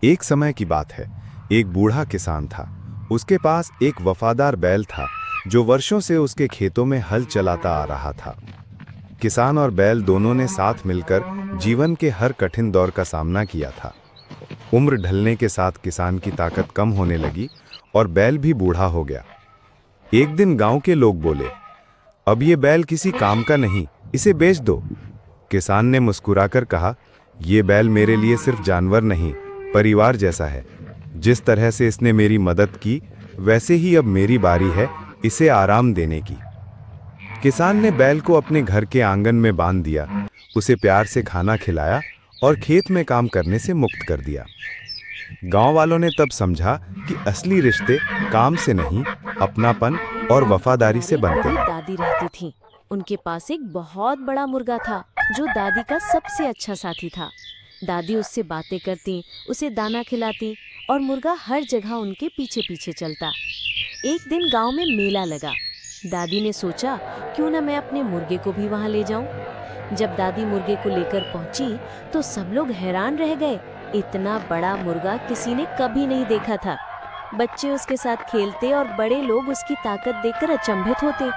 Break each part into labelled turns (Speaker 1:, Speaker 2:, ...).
Speaker 1: एक समय की बात है। एक बूढ़ा किसान था। उसके पास एक वफादार बैल था जो वर्षों से उसके खेतों में हल चलाता आ रहा था। किसान और बैल दोनों ने साथ मिलकर जीवन के हर कठिन दौर का सामना किया था। उम्र ढलने के साथ किसान की ताकत कम होने लगी और बैल भी बूढ़ा हो गया। एक दिन गांव के लोग बोले, अब ये बैल किसी काम का नहीं, इसे बेच दो। किसान ने मुस्कुराकर कहा, ये बैल मेरे लिए सिर्फ जानवर नहीं, परिवार जैसा है। जिस तरह से इसने मेरी मदद की, वैसे ही अब मेरी बारी है इसे आराम देने की। किसान ने बैल को अपने घर के आंगन में बांध दिया, उसे प्यार से खाना खिलाया और खेत में काम करने से मुक्त कर दिया। गांव वालों ने तब समझा कि असली रिश्ते काम से नहीं, अपनापन और वफादारी से बनते
Speaker 2: एक
Speaker 1: हैं।
Speaker 2: दादी रहती थी। उनके पास एक बहुत बड़ा मुर्गा था जो दादी का सबसे अच्छा साथी था। दादी उससे बातें करती, उसे दाना खिलाती और मुर्गा हर जगह उनके पीछे पीछे चलता। एक दिन गांव में मेला लगा। दादी ने सोचा, क्यों ना मैं अपने मुर्गे को भी वहां ले जाऊं। जब दादी मुर्गे को लेकर पहुंची तो सब लोग हैरान रह गए। इतना बड़ा मुर्गा किसी ने कभी नहीं देखा था। बच्चे उसके साथ खेलते और बड़े लोग उसकी ताकत देखकर अचंभित होते।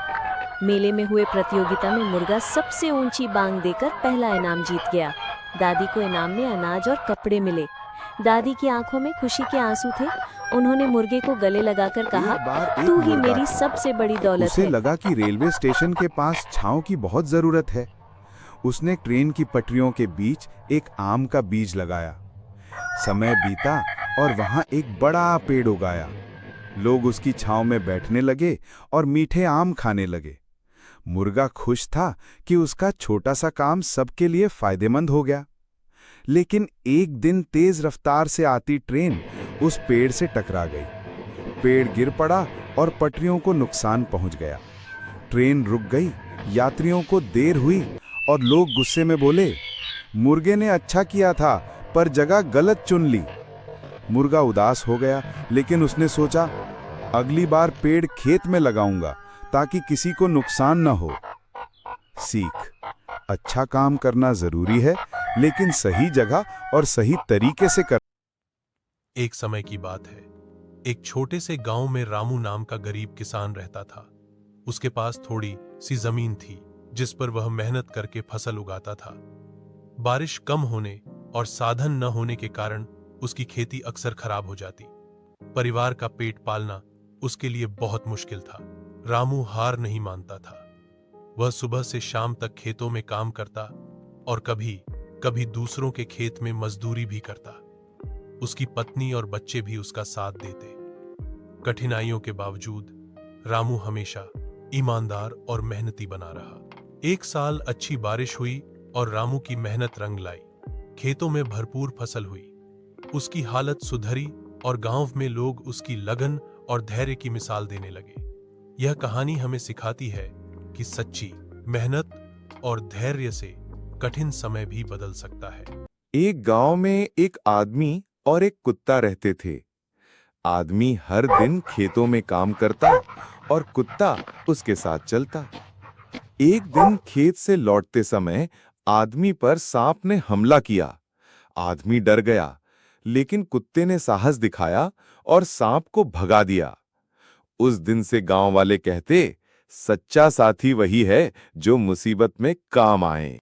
Speaker 2: मेले में हुए प्रतियोगिता में मुर्गा सबसे ऊंची बांग देकर पहला इनाम जीत गया। दादी को इनाम में अनाज और कपड़े मिले। दादी की आंखों में खुशी के आंसू थे। उन्होंने मुर्गे को गले लगाकर कहा,
Speaker 1: एक बार एक
Speaker 2: तू ही
Speaker 1: मुर्गा
Speaker 2: मेरी
Speaker 1: था।
Speaker 2: सबसे बड़ी दौलत
Speaker 1: उसे
Speaker 2: है।
Speaker 1: लगा कि रेलवे स्टेशन के पास छांव की बहुत जरूरत है। उसने ट्रेन की पटरियों के बीच एक आम का बीज लगाया। समय बीता और वहां एक बड़ा पेड़ उगाया। लोग उसकी छांव में बैठने लगे और मीठे आम खाने लगे। मुर्गा खुश था कि उसका छोटा सा काम सबके लिए फायदेमंद हो गया। लेकिन एक दिन तेज रफ्तार से आती ट्रेन उस पेड़ से टकरा गई। पेड़ गिर पड़ा और पटरियों को नुकसान पहुंच गया। ट्रेन रुक गई, यात्रियों को देर हुई और लोग गुस्से में बोले, मुर्गे ने अच्छा किया था पर जगह गलत चुन ली। मुर्गा उदास हो गया, लेकिन उसने सोचा, अगली बार पेड़ खेत में लगाऊंगा ताकि किसी को नुकसान न हो। सीख: अच्छा काम करना जरूरी है, लेकिन सही जगह और सही तरीके से कर।
Speaker 3: एक समय की बात है। एक छोटे से गांव में रामू नाम का गरीब किसान रहता था। उसके पास थोड़ी सी जमीन थी जिस पर वह मेहनत करके फसल उगाता था। बारिश कम होने और साधन न होने के कारण उसकी खेती अक्सर खराब हो जाती। परिवार का पेट पालना उसके लिए बहुत मुश्किल था। रामू हार नहीं मानता था। वह सुबह से शाम तक खेतों में काम करता और कभी कभी दूसरों के खेत में मजदूरी भी करता। उसकी पत्नी और बच्चे भी उसका साथ देते। कठिनाइयों के बावजूद रामू हमेशा ईमानदार और मेहनती बना रहा। एक साल अच्छी बारिश हुई और रामू की मेहनत रंग लाई। खेतों में भरपूर फसल हुई। उसकी हालत सुधरी और गांव में लोग उसकी लगन और धैर्य की मिसाल देने लगे। यह कहानी हमें सिखाती है कि सच्ची मेहनत और धैर्य से कठिन समय भी बदल सकता है।
Speaker 1: एक गांव में एक आदमी और एक कुत्ता रहते थे। आदमी हर दिन खेतों में काम करता और कुत्ता उसके साथ चलता। एक दिन खेत से लौटते समय आदमी पर सांप ने हमला किया। आदमी डर गया, लेकिन कुत्ते ने साहस दिखाया और सांप को भगा दिया। उस दिन से गांव वाले कहते, सच्चा साथी वही है जो मुसीबत में काम आए।